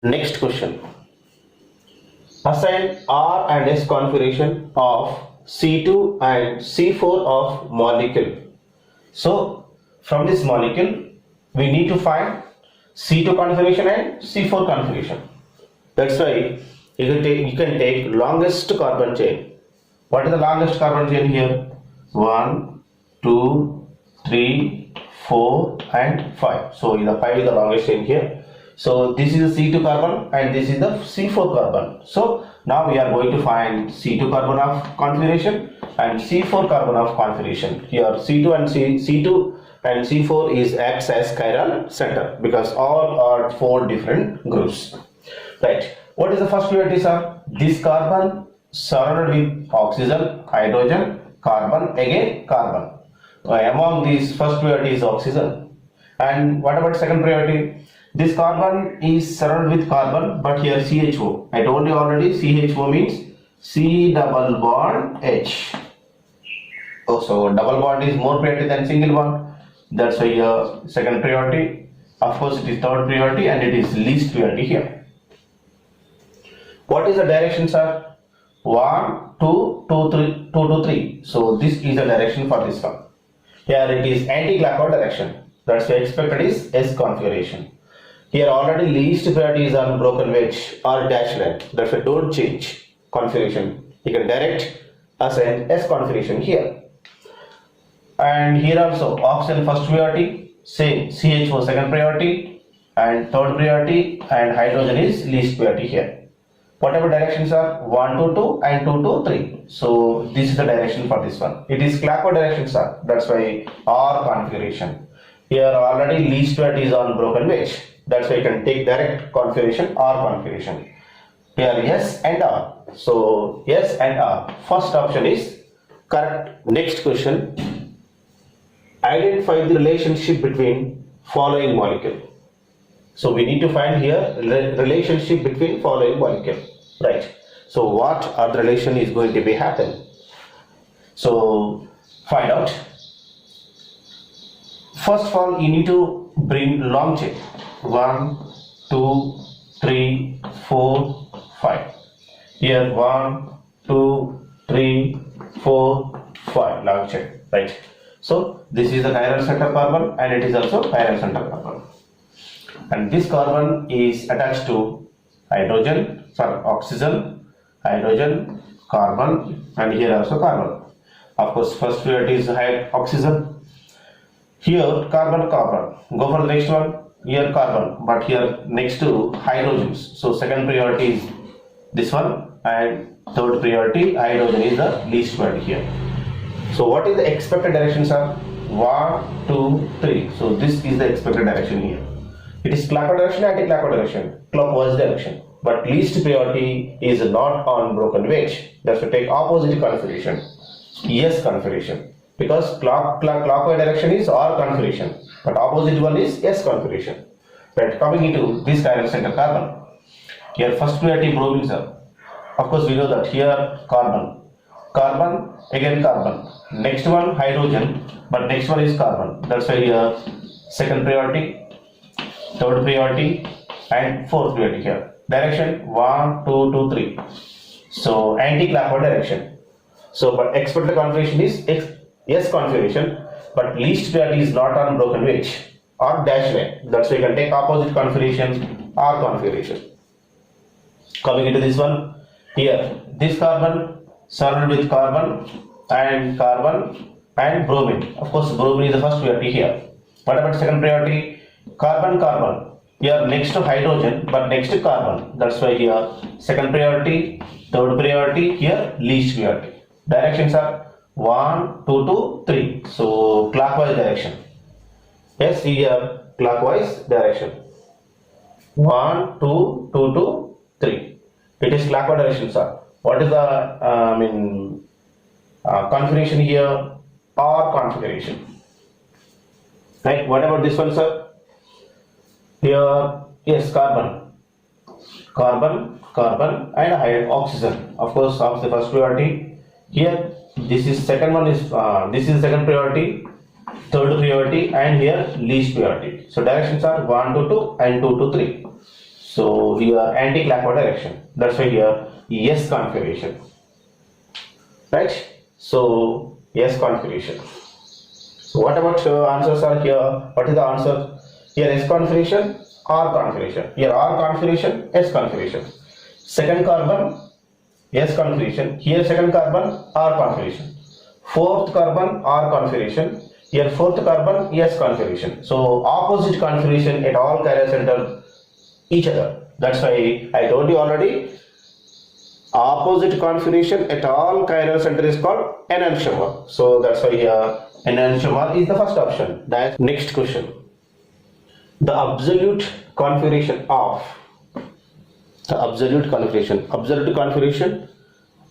Next question. Assign R and S configuration of C2 and C4 of molecule. So from this molecule, we need to find C2 configuration and C4 configuration. That's why you can take longest carbon chain. What is the longest carbon chain here? 1, 2, 3, 4 and 5. So the 5 is the longest chain here. So this is the C2 carbon and this is the C4 carbon. So now we are going to find C2 carbon of configuration and C4 carbon of configuration. Here C2 and C4 is acts as chiral center because all are 4 different groups. Right. What is the first priority, sir? This carbon surrounded with oxygen, hydrogen, carbon, again carbon. Among these, first priority is oxygen. And what about second priority? This carbon is surrounded with carbon, but here CHO. I told you already, CHO means C double bond H. Oh, so double bond is more priority than single bond. That's why here second priority. Of course, it is third priority and it is least priority here. What is the direction, sir? 1, 2, 2, 3, 2 to 3. So this is the direction for this one. Here it is anti-clockwise direction. That's why expected is S configuration. Here already least priority is on broken wedge or dash line. That's why don't change configuration. You can direct assign S configuration here. And here also oxygen first priority, same CHO second priority and third priority, and hydrogen is least priority here. Whatever directions are 1 to 2 and 2 to 3. So this is the direction for this one. It is clockwise direction, sir. That's why R configuration. Here already least priority is on broken wedge. That's why you can take direct configuration R configuration. Here S and R. So S and R. First option is correct. Next question. Identify the relationship between following molecule. So we need to find here relationship between following molecule. Right. So what are the relation is going to be happen? So find out. First of all, you need to bring long chain. 1, 2, 3, 4, 5. Here 1, 2, 3, 4, 5 long chain. Right. So this is the chiral center carbon and it is also chiral center carbon. And this carbon is attached to hydrogen, oxygen, hydrogen, carbon, and here also carbon. Of course, first priority is oxygen. Here carbon, carbon. Go for the next one. Here carbon, but here next to hydrogens. So second priority is this one, and third priority hydrogen is the least priority here. So what is the expected direction, sir? 1, 2, 3. So this is the expected direction here. It is clockwise direction, anti-clockwise direction, clockwise direction. But least priority is not on broken wedge. That's to take opposite configuration, S configuration. Because clockwise direction is R configuration, but opposite one is S configuration. Right, coming into this chiral center carbon. Here first priority bromine, sir. Of course we know that here carbon, carbon, again carbon. Next one hydrogen, but next one is carbon. That's why here second priority, third priority and fourth priority here. Direction 1, 2, 2, 3. So anti-clockwise direction. So but expected configuration is S configuration, but least priority is not on broken wedge or dash line. That's why you can take opposite configuration, R configuration. Coming into this one, here this carbon surrounded with carbon and bromine. Of course bromine is the first priority here. What about second priority? Carbon, carbon. Here next to hydrogen, but next to carbon. That's why here second priority, third priority, here least priority. Directions are 1, 2 to 3. So clockwise direction. Yes, here clockwise direction. 1, 2, 2 to 3. It is clockwise direction, sir. What is the configuration here? R configuration. Right. What about this one, sir? Here, yes, carbon, carbon, carbon, and oxygen. Of course, of the first priority. Here, this is second one is this is second priority, third priority, and here least priority. So directions are 1 to 2 and 2 to 3. So here anti-clockwise direction. That's why here S configuration. Right? So S configuration. So what about answers are here? What is the answer? Here S configuration, R configuration. Here R configuration, S configuration. Second carbon, S configuration. Here second carbon, R configuration. Fourth carbon, R configuration. Here fourth carbon, S configuration. So opposite configuration at all chiral center each other. That's why I told you already. Opposite configuration at all chiral center is called enantiomer. So that's why here enantiomer is the first option. That's next question. The absolute configuration of absolute configuration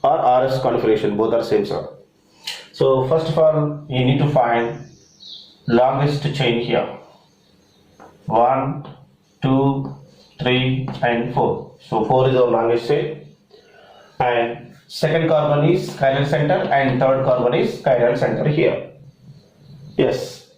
or RS configuration, both are same, sir. So first of all, you need to find longest chain here. 1, 2, 3 and 4. So 4 is our longest chain. And second carbon is chiral center and third carbon is chiral center here. Yes,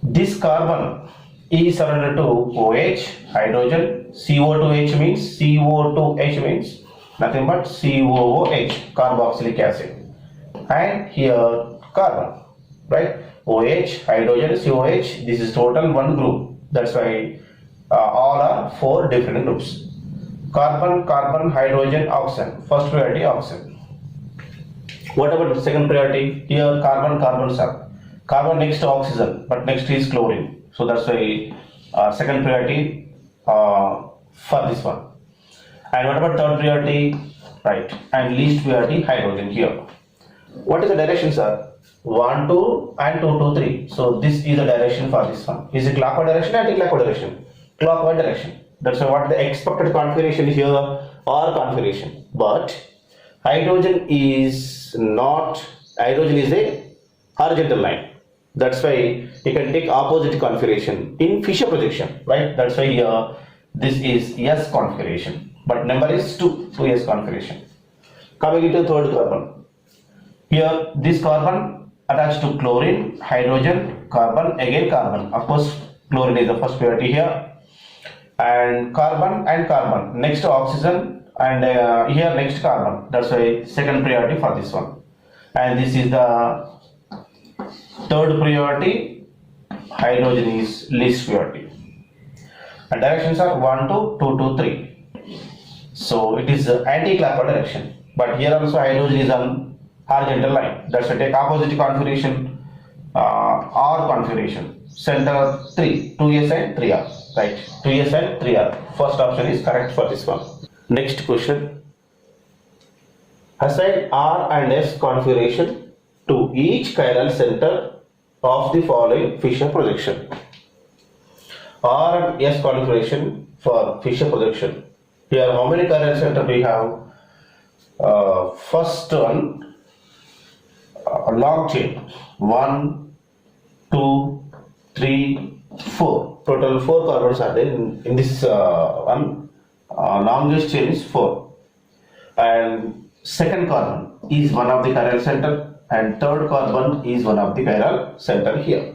this carbon is surrounded to OH, hydrogen. CO2H means nothing but COOH, carboxylic acid. And here carbon, right? OH, hydrogen, COH. This is total one group. That's why all are 4 different groups. Carbon, carbon, hydrogen, oxygen. First priority oxygen. What about the second priority? Here carbon, carbon, sir. Carbon next to oxygen, but next is chlorine. So that's why second priority for this one. And what about third priority? Right. And least priority hydrogen here. What is the direction, sir? 1, 2 and 2, 2, 3. So this is the direction for this one. Is it clockwise direction or anti-clockwise direction? Clockwise direction. That's why what the expected configuration here or configuration. But hydrogen is a horizontal line. That's why you can take opposite configuration in Fission projection, right? That's why here this is S configuration, but number is 2S configuration. Coming into third carbon. Here this carbon attached to chlorine, hydrogen, carbon, again carbon. Of course, chlorine is the first priority here. And carbon next to oxygen, and here next carbon. That's why second priority for this one. And this is the third priority. Hydrogen is least priority. And directions are 1, 2, 2, 2, 3. So it is anti-clockwise direction. But here also hydrogen is on horizontal line. That's why take opposite configuration, R configuration. Center 3, 2S and 3R. Right, 2S and 3R. First option is correct for this one. Next question. Assign R and S configuration to each chiral center of the following Fission projection. R and S configuration for Fission projection. Here how many chiral center we have? First one, long chain. 1, 2, 3, 4. Total 4 carbons are there in this one. Longest chain is 4. And second carbon is one of the chiral center, and third carbon is one of the chiral center here.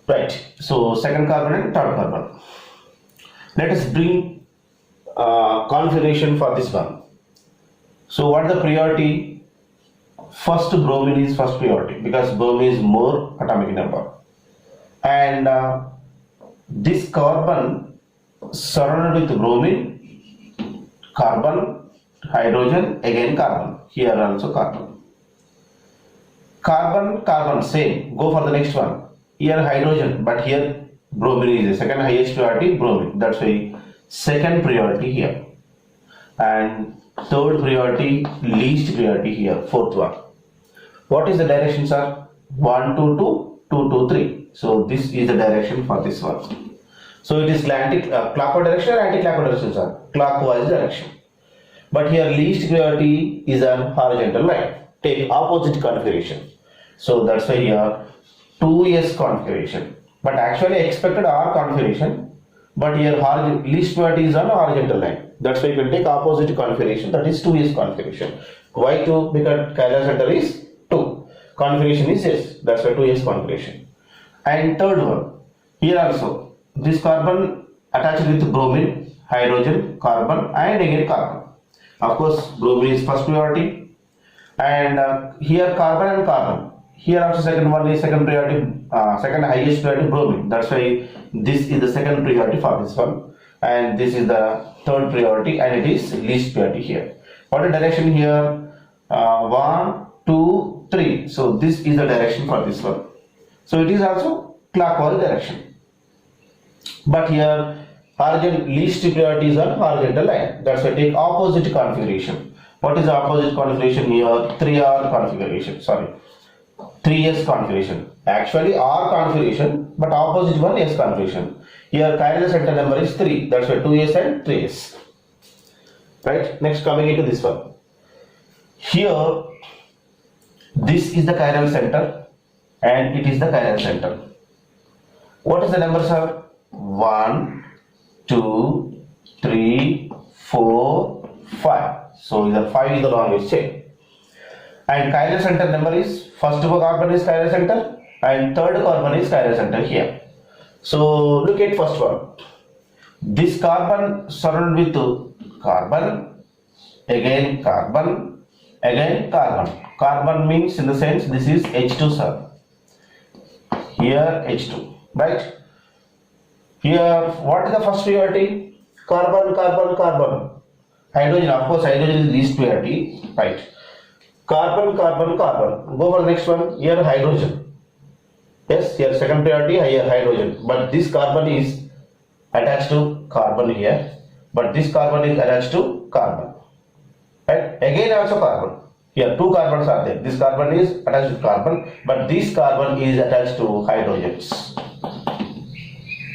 Right. So second carbon and third carbon. Let us bring configuration for this one. So what is the priority? First bromine is first priority because bromine is more atomic number. And this carbon surrounded with bromine, carbon, hydrogen, again carbon. Here also carbon. Carbon, carbon, same. Go for the next one. Here hydrogen, but here bromine is the second highest priority, bromine. That's why second priority here. And third priority, least priority here, fourth one. What is the direction, sir? 1, 2, 2, 2, 2, 3. So this is the direction for this one. So it is clockwise direction or anti-clockwise direction, sir? Clockwise direction. But here least priority is a horizontal line. Take opposite configuration. So that's why here 2S configuration. But actually expected R configuration. But here least priority is on horizontal line. That's why you can take opposite configuration. That is 2S configuration. Why 2? Because chiral center is 2. Configuration is S. That's why 2S configuration. And third one, here also this carbon attached with bromine, hydrogen, carbon, and again carbon. Of course, bromine is first priority, and here carbon and carbon. Here also second one is second priority, second highest priority bromine. That's why this is the second priority for this one, and this is the third priority, and it is least priority here. What is the direction here? 1, 2, 3. So this is the direction for this one. So it is also clockwise direction. But here least priority is on horizontal line. That's why take opposite configuration. What is the opposite configuration here? 3R configuration. Sorry, 3S configuration. Actually R configuration, but opposite one S configuration. Here chiral center number is 3. That's why 2S and 3S. Right. Next, coming into this one. Here, this is the chiral center, and it is the chiral center. What is the number, sir? 1, 2, 3, 4, 5. So the 5 is the longest chain. And chiral center number is first carbon is chiral center, and third carbon is chiral center here. So look at first one. This carbon surrounded with carbon, again carbon, again carbon. Carbon means in the sense this is H2, sir. Here H2, right? Here what is the first priority? Carbon, carbon, carbon. Hydrogen, of course hydrogen is least priority, right? Carbon, carbon, carbon. Go for the next one. Here hydrogen. Yes, here second priority, here hydrogen. But this carbon is attached to carbon here. But this carbon is attached to carbon. Right? Again also carbon. Here two carbons are there. This carbon is attached to carbon, but this carbon is attached to hydrogens.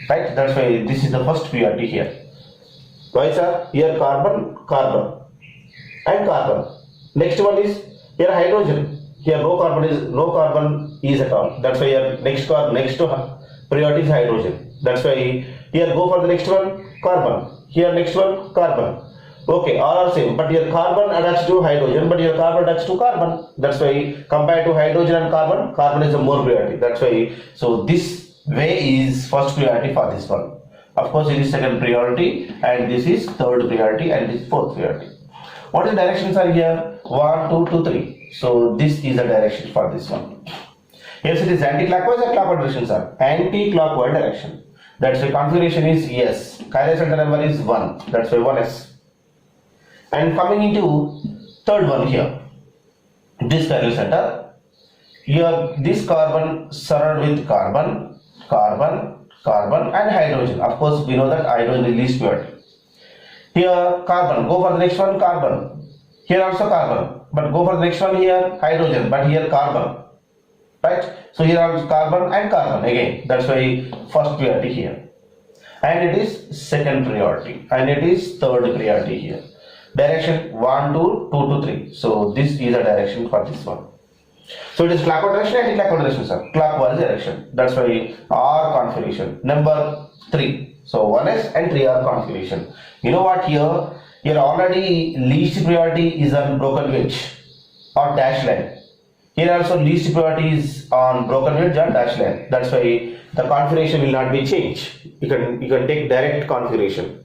Right? That's why this is the first priority here. Why, sir? Here carbon, carbon, and carbon. Next one is here hydrogen. Here no carbon is at all. That's why here next to priority is hydrogen. That's why here go for the next one, carbon. Here next one, carbon. Okay, all are same, but here carbon attached to hydrogen, but here carbon attached to carbon. That's why compared to hydrogen and carbon, carbon is a more priority. That's why, so this way is first priority for this one. Of course, it is second priority, and this is third priority, and this is fourth priority. What is the directions are here? 1, 2, 2, 3. So this is the direction for this one. Yes, it is anti-clockwise or clockwise direction, sir? Anti-clockwise direction. That's why configuration is yes. Chiral center number is 1. That's why 1s. And coming into third one here, this chiral center, here this carbon surrounded with carbon, carbon, carbon, and hydrogen. Of course, we know that hydrogen is least priority. Here carbon, go for the next one, carbon. Here also carbon, but go for the next one here, hydrogen, but here carbon. Right? So here are carbon and carbon again. That's why first priority here. And it is second priority, and it is third priority here. Direction 1, 2, 2 to 3. So this is the direction for this one. So it is clockwise direction and anti-clockwise direction, sir. Clockwise direction. That's why R configuration. Number 3. So 1s and 3R configuration. You know what here? Here already least priority is on broken wedge or dash line. Here also least priority is on broken wedge or dash line. That's why the configuration will not be changed. You can take direct configuration.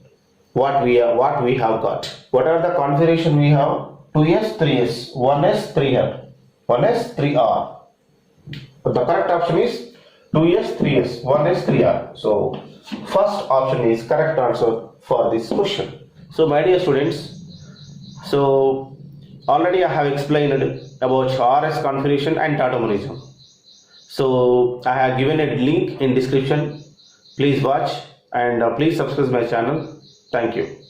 What we have got. What are the configuration we have? 2s, 3s, 1s, 3r, 1s, 3r. But the correct option is 2s, 3s, 1s, 3r. So first option is correct answer for this question. So my dear students, so already I have explained about RS configuration and tautomerism. So I have given a link in description. Please watch and please subscribe my channel. Thank you.